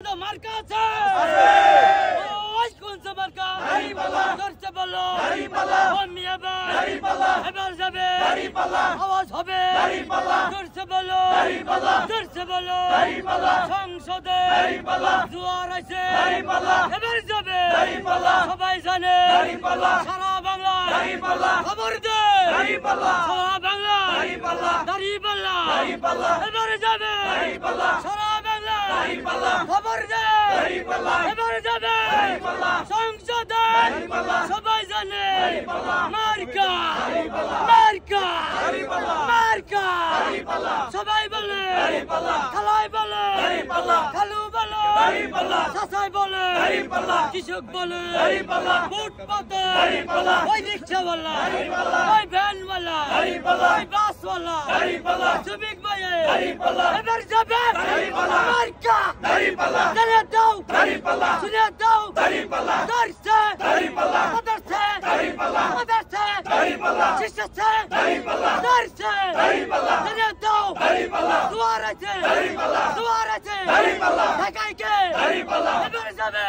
মার্কা আছে ওই কোন মার্কা করতে বলো এবার যাবে আওয়াজ হবে করতে বলো সংসদে জোয়ার আছে এবার যাবে সবাই জানে সারা বাংলা খবর দে সারা বাংলা দাঁড়িপাল্লা এবার যাবে সারা বাংলা খবর দে এবার যাবে সংসদে সবাই জানে মার্কা মার্কা মার্কা সবাই বলে খালাই বলে খালু বলে চাচাই বলে কৃষক বলে ফুটপাতে ওই রিক্সাওয়ালা ওই ভ্যানওয়ালা ওই বাসওয়ালা শ্রমিক ভাইয়ে এবার যাবে মার্কা শুনে দাও শুনে দাও ধরছে শিষ্যছে ধরছে শুনে দাও দুয়ার আছে ঢাকায় কে এবার যাবে